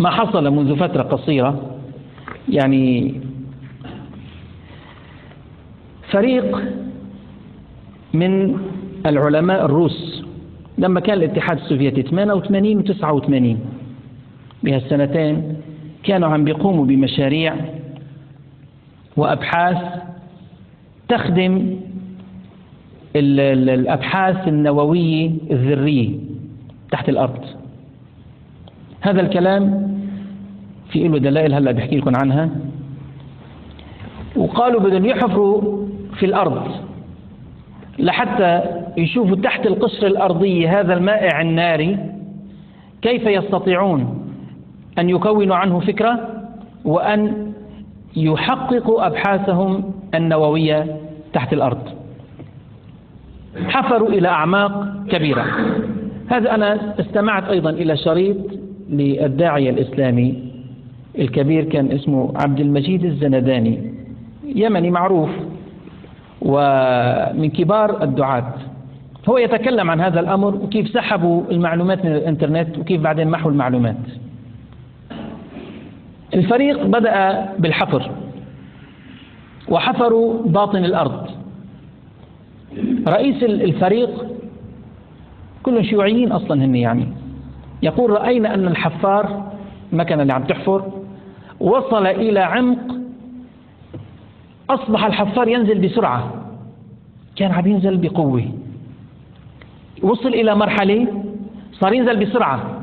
ما حصل منذ فترة قصيرة، يعني فريق من العلماء الروس لما كان الاتحاد السوفيتي 88 و 89 بهالسنتين كانوا عم بيقوموا بمشاريع وأبحاث تخدم الأبحاث النووية الذرية تحت الأرض. هذا الكلام في له دلائل هلأ بحكي لكم عنها. وقالوا بدهم يحفروا في الأرض لحتى يشوفوا تحت القشرة الأرضية هذا المائع الناري كيف يستطيعون أن يكونوا عنه فكرة وأن يحققوا أبحاثهم النووية تحت الأرض. حفروا إلى أعماق كبيرة. هذا أنا استمعت أيضا إلى شريط للداعية الإسلامي الكبير كان اسمه عبد المجيد الزنداني، يمني معروف ومن كبار الدعاة. هو يتكلم عن هذا الأمر وكيف سحبوا المعلومات من الإنترنت وكيف بعدين محوا المعلومات. الفريق بدأ بالحفر وحفروا باطن الأرض. رئيس الفريق كلهم شيوعيين أصلا هن، يعني يقول رأينا أن الحفار المكنة اللي عم تحفر وصل إلى عمق أصبح الحفار ينزل بسرعة، كان عم ينزل بقوة، وصل إلى مرحلة صار ينزل بسرعة.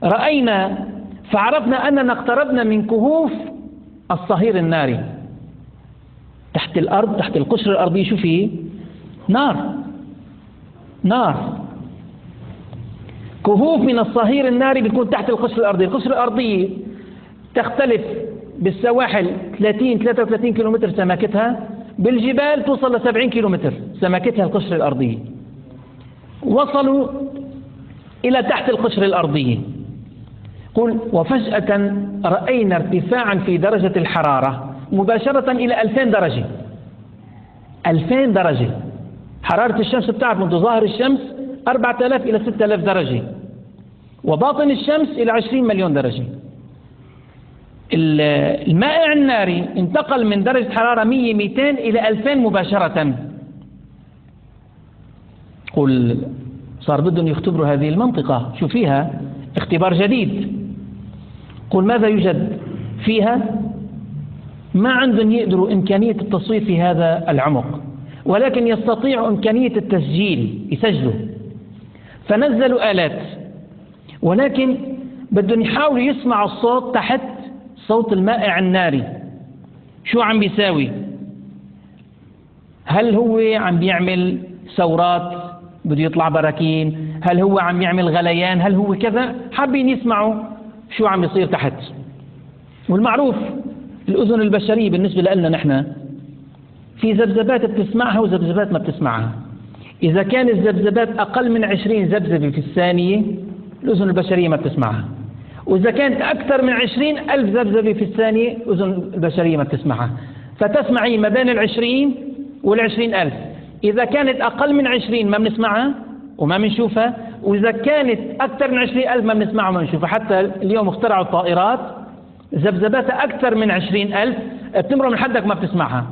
رأينا فعرفنا أننا اقتربنا من كهوف الصهير الناري تحت الأرض، تحت القشرة الأرضية. شو فيه؟ نار كهوف من الصهير الناري بتكون تحت القشرة الأرضية. القشرة الأرضية تختلف بالسواحل 30-33 كيلومتر سماكتها، بالجبال توصل ل 70 كيلومتر سماكتها القشرة الأرضية. وصلوا إلى تحت القشرة الأرضية. قل وفجأة رأينا ارتفاعا في درجة الحرارة مباشرة إلى 2000 درجة. 2000 درجة حرارة الشمس بتاعت منذ ظاهر الشمس 4000 إلى 6000 درجة، وباطن الشمس إلى 20 مليون درجة. المائع الناري انتقل من درجة حرارة 100-200 إلى 2000 مباشرة. قل صار بدهم يختبروا هذه المنطقة، شو فيها؟ اختبار جديد. قل ماذا يوجد فيها؟ ما عندهم يقدروا إمكانية التصوير في هذا العمق، ولكن يستطيعوا إمكانية التسجيل، يسجلوا. فنزلوا آلات، ولكن بدهم يحاولوا يسمعوا الصوت تحت صوت المائع الناري. شو عم بيساوي؟ هل هو عم بيعمل ثورات بده يطلع براكين؟ هل هو عم يعمل غليان؟ هل هو كذا؟ حابين يسمعوا شو عم يصير تحت. والمعروف الأذن البشرية بالنسبة لنا نحن في ذبذبات بتسمعها وذبذبات ما بتسمعها. إذا كان الذبذبات أقل من 20 ذبذبة في الثانية الأذن البشرية ما بتسمعها، وإذا كانت أكثر من 20,000 ذبذبة في الثانية الأذن البشرية ما بتسمعها. فتسمعي ما بين 20 وال20,000. إذا كانت أقل من 20 ما بنسمعها وما بنشوفها، وإذا كانت أكثر من 20,000 ما بنسمعها وما بنشوفها. حتى اليوم اخترعوا الطائرات ذبذباتها أكثر من 20,000 بتمر من حدك ما بتسمعها.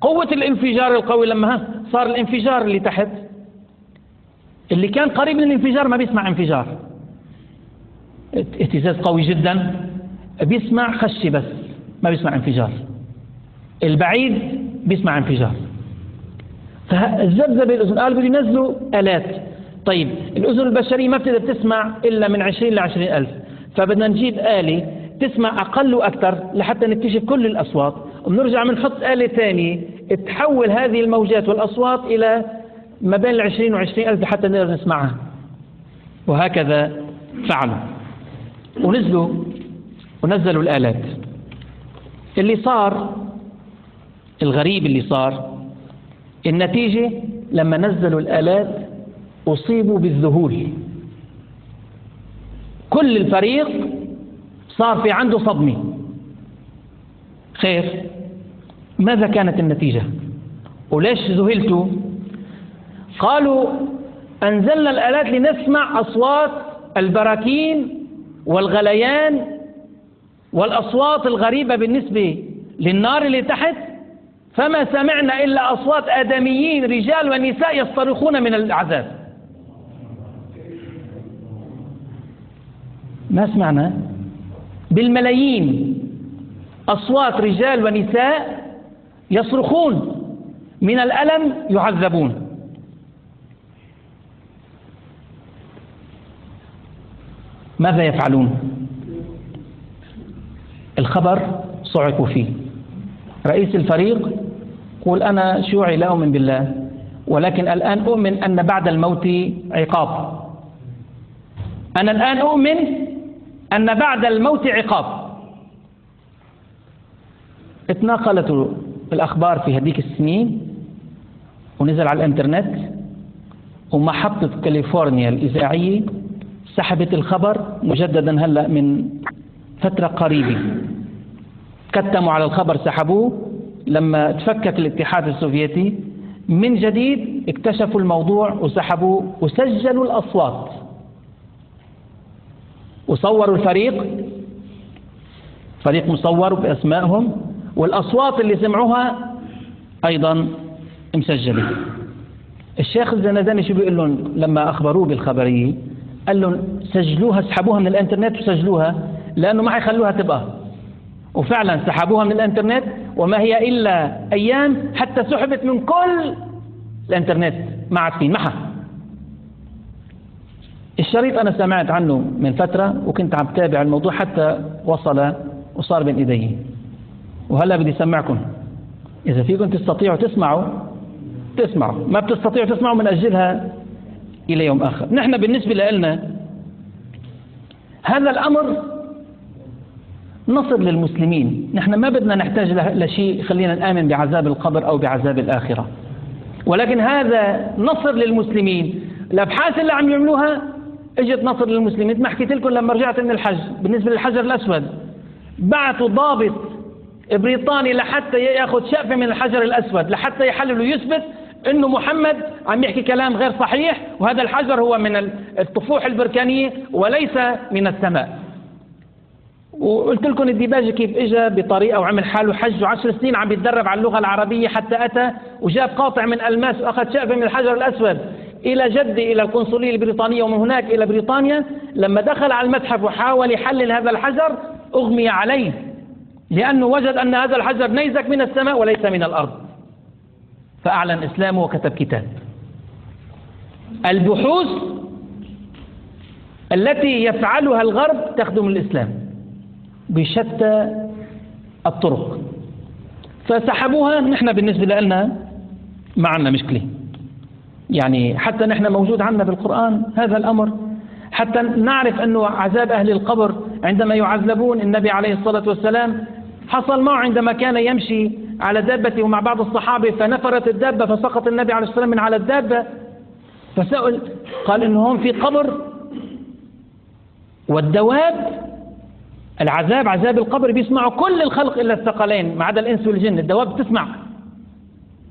قوة الانفجار القوي لما صار الانفجار اللي تحت، اللي كان قريب من الانفجار ما بيسمع انفجار، اهتزاز قوي جدا، بيسمع خشي بس ما بيسمع انفجار. البعيد بيسمع انفجار. فالذبذبة الأذن قالوا بده ينزلوا آلات. طيب الأذن البشرية ما بتقدر تسمع إلا من 20 ل 20,000، فبدنا نجيب آلة تسمع أقل وأكثر لحتى نكتشف كل الأصوات، وبنرجع بنحط آلة ثانية تحول هذه الموجات والأصوات إلى ما بين 20 و20,000 لحتى نقدر نسمعها. وهكذا فعلوا ونزلوا الآلات. اللي صار الغريب اللي صار النتيجة لما نزلوا الآلات أصيبوا بالذهول. كل الفريق صار في عنده صدمة. خير، ماذا كانت النتيجة؟ وليش ذهلتوا؟ قالوا أنزلنا الآلات لنسمع أصوات البراكين والغليان والأصوات الغريبة بالنسبة للنار اللي تحت، فما سمعنا إلا أصوات آدميين رجال ونساء يصطرخون من العذاب. ما سمعنا بالملايين أصوات رجال ونساء يصرخون من الألم يعذبون. ماذا يفعلون؟ الخبر صعقوا فيه. رئيس الفريق يقول أنا شيوعي لا أؤمن بالله، ولكن الآن أؤمن أن بعد الموت عقاب. أنا الآن أؤمن أن بعد الموت عقاب. اتناقلت الأخبار في هذيك السنين ونزل على الإنترنت، ومحطة كاليفورنيا الإذاعية سحبت الخبر مجددا هلأ من فترة قريبة. كتموا على الخبر، سحبوه لما تفكك الاتحاد السوفيتي من جديد، اكتشفوا الموضوع وسحبوه وسجلوا الأصوات وصوروا الفريق مصور بأسمائهم، والأصوات اللي سمعوها أيضا مسجلة. الشيخ الزناداني شو بيقول لهم لما أخبروه بالخبرية؟ قال لهم سجلوها، اسحبوها من الانترنت وسجلوها، لأنه ما حيخلوها تبقى. وفعلا سحبوها من الانترنت، وما هي إلا أيام حتى سحبت من كل الانترنت، ما عاد فين محا. الشريط أنا سمعت عنه من فترة وكنت عم تابع الموضوع حتى وصل وصار بين إيدي، وهلا بدي سمعكم. إذا فيكم تستطيعوا تسمعوا، ما بتستطيعوا تسمعوا من أجلها إلى يوم آخر. نحن بالنسبة لنا هذا الأمر نصر للمسلمين. نحن ما بدنا نحتاج لشيء خلينا نآمن بعذاب القبر أو بعذاب الآخرة، ولكن هذا نصر للمسلمين. الأبحاث اللي عم يعملوها اجت نصر للمسلمين. ما حكيت لكم لما رجعت من الحج بالنسبة للحجر الأسود، بعثوا ضابط بريطاني لحتى ياخذ شقفة من الحجر الأسود لحتى يحلل ويثبت انه محمد عم يحكي كلام غير صحيح، وهذا الحجر هو من الطفوح البركانية وليس من السماء. وقلت لكم الديباجي كيف اجى بطريقة وعمل حاله حج، و10 سنين عم يتدرب على اللغة العربية حتى أتى وجاب قاطع من ألماس وأخذ شقفة من الحجر الأسود إلى جدة إلى القنصلية البريطانية، ومن هناك إلى بريطانيا. لما دخل على المتحف وحاول يحلل هذا الحجر أغمي عليه، لأنه وجد أن هذا الحجر نيزك من السماء وليس من الأرض، فأعلن إسلامه وكتب كتاب. البحوث التي يفعلها الغرب تخدم الإسلام بشتى الطرق، فسحبوها. نحن بالنسبة لنا ما عندنا مشكلة، يعني حتى نحن موجود عندنا بالقرآن هذا الأمر، حتى نعرف أنه عذاب أهل القبر عندما يعذبون. النبي عليه الصلاة والسلام حصل معه عندما كان يمشي على دابته مع بعض الصحابة، فنفرت الدابة فسقط النبي عليه الصلاة والسلام من على الدابة، فسأل قال إنه هم في قبر. والدواب العذاب، عذاب القبر بيسمعوا كل الخلق إلا الثقلين ما عدا الإنس والجن.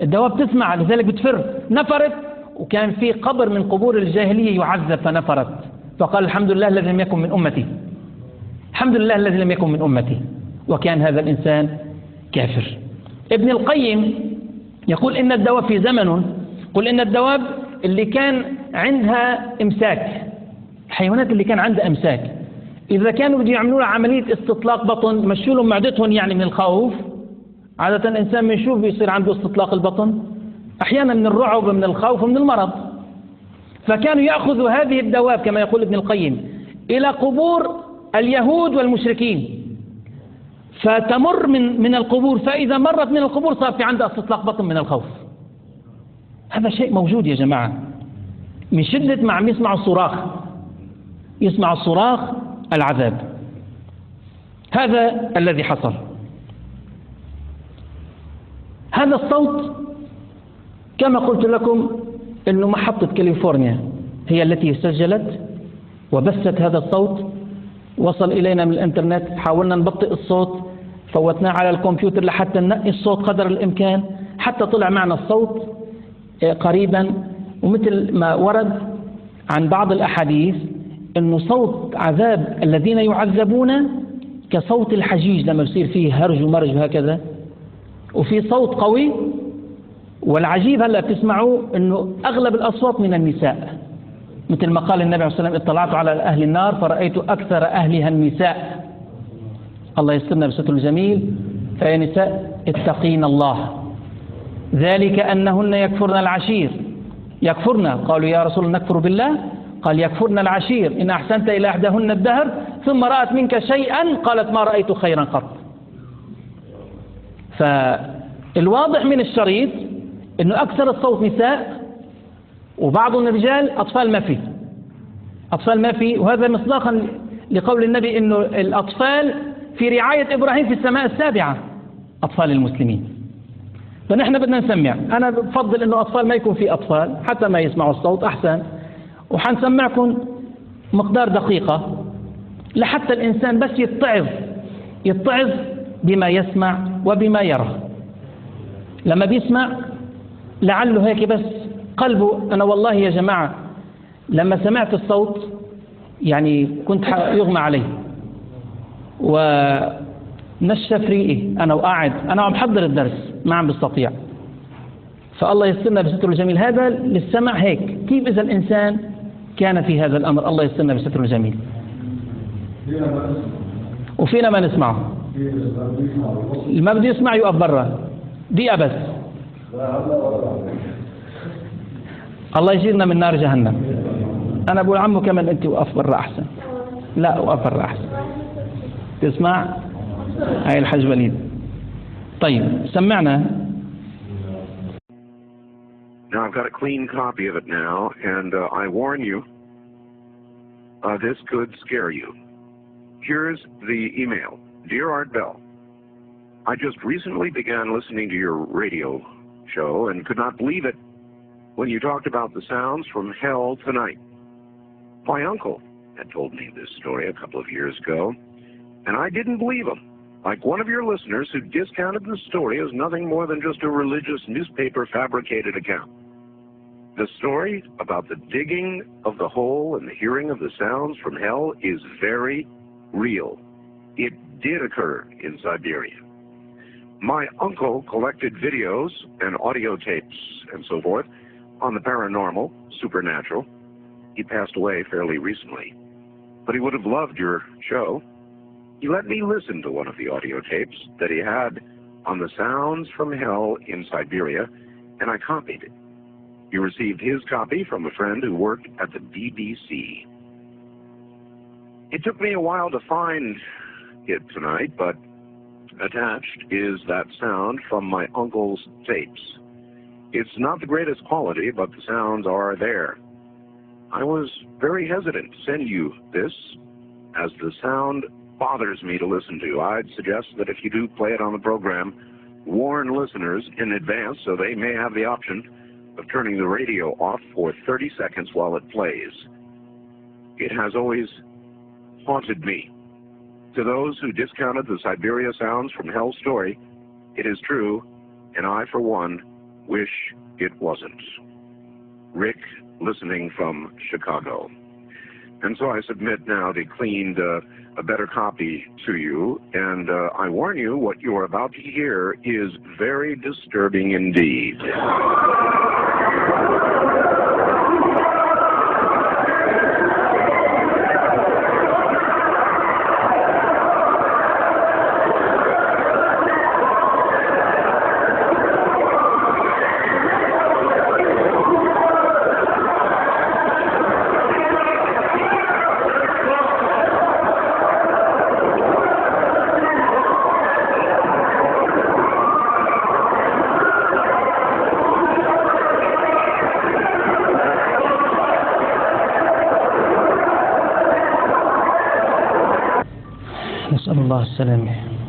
الدواب تسمع لذلك بتفر. نفرت، وكان في قبر من قبور الجاهلية يعذب فنفرت، فقال الحمد لله الذي لم يكن من أمتي، الحمد لله الذي لم يكن من أمتي، وكان هذا الإنسان كافر. ابن القيم يقول إن الدواب في زمن، يقول إن الدواب اللي كان عندها إمساك، الحيوانات اللي كان عندها إمساك، إذا كانوا بده يعملوا عملية استطلاق بطن مشوا لهم معدتهم، يعني من الخوف. عادة الإنسان بنشوف بيصير عنده استطلاق البطن أحيانا من الرعب ومن الخوف ومن المرض، فكانوا يأخذوا هذه الدواب كما يقول ابن القيم إلى قبور اليهود والمشركين، فتمر من القبور، فإذا مرت من القبور صار في عندها استطلاق بطن من الخوف. هذا شيء موجود يا جماعة، من شدة ما عم يسمعوا الصراخ، يسمع الصراخ العذاب. هذا الذي حصل. هذا الصوت كما قلت لكم أنه محطة كاليفورنيا هي التي سجلت وبثت هذا الصوت، وصل إلينا من الإنترنت، حاولنا نبطئ الصوت، فوتناه على الكمبيوتر لحتى ننقي الصوت قدر الإمكان، حتى طلع معنا الصوت قريبا. ومثل ما ورد عن بعض الأحاديث أنه صوت عذاب الذين يعذبون كصوت الحجيج لما يصير فيه هرج ومرج وهكذا، وفي صوت قوي. والعجيب هلا بتسمعوا أنه أغلب الأصوات من النساء، مثل ما قال النبي عليه الصلاة والسلام: اطلعت على أهل النار فرأيت أكثر أهلها النساء. الله يسترنا بستر الجميل. فيا نساء اتقين الله، ذلك أنهن يكفرن العشير. يكفرن، قالوا يا رسول الله نكفر بالله؟ قال يكفرن العشير. إن أحسنت إلى إحداهن الدهر ثم رأت منك شيئا قالت ما رأيت خيرا قط. فالواضح من الشريط أنه أكثر الصوت نساء، وبعض الرجال أطفال ما في، أطفال ما في. وهذا مصداقا لقول النبي أنه الأطفال في رعاية إبراهيم في السماء السابعة، أطفال المسلمين. فنحن بدنا نسمع. أنا بفضل أنه أطفال ما يكون في أطفال حتى ما يسمعوا الصوت أحسن. وحنسمعكم مقدار دقيقة لحتى الإنسان بس يتعظ بما يسمع وبما يرى. لما بيسمع لعله هيك بس قلبه. أنا والله يا جماعة لما سمعت الصوت يعني كنت يغمى علي ونشف ريقي أنا وقاعد، أنا عم بحضر الدرس ما عم بستطيع. فالله يسترنا بستر الجميل. هذا للسمع هيك. كيف إذا الإنسان كان في هذا الأمر؟ الله يسترنا بستر الجميل. وفينا ما نسمعه. ما بده يسمع يقف برا دقيقة بس. الله يجيرنا من نار جهنم. أنا بقول عمو كمان أنت وقف برا أحسن. لا وقف برا أحسن. تسمع؟ هاي الحج وليد. طيب سمعنا. Now I've got a clean copy of it now, and I warn you, this could scare you. Here's the email. Dear Art Bell, I just recently began listening to your radio show and could not believe it when you talked about the sounds from hell tonight. My uncle had told me this story a couple of years ago, and I didn't believe him. Like one of your listeners who discounted the story as nothing more than just a religious newspaper fabricated account. The story about the digging of the hole and the hearing of the sounds from hell is very real. It did occur in Siberia. My uncle collected videos and audio tapes and so forth on the paranormal, supernatural. He passed away fairly recently, but he would have loved your show. He let me listen to one of the audio tapes that he had on the sounds from hell in Siberia, and I copied it. He received his copy from a friend who worked at the BBC. It took me a while to find it tonight, but attached is that sound from my uncle's tapes. It's not the greatest quality, but the sounds are there. I was very hesitant to send you this, as the sound bothers me to listen to. I'd suggest that if you do play it on the program, warn listeners in advance so they may have the option of turning the radio off for 30 seconds while it plays. It has always haunted me. To those who discounted the Siberia sounds from hell story, it is true, and I, for one, wish it wasn't. Rick, listening from Chicago. And so I submit now the cleaned, a better copy to you, and I warn you, what you're about to hear is very disturbing indeed. نسأل الله السلامة.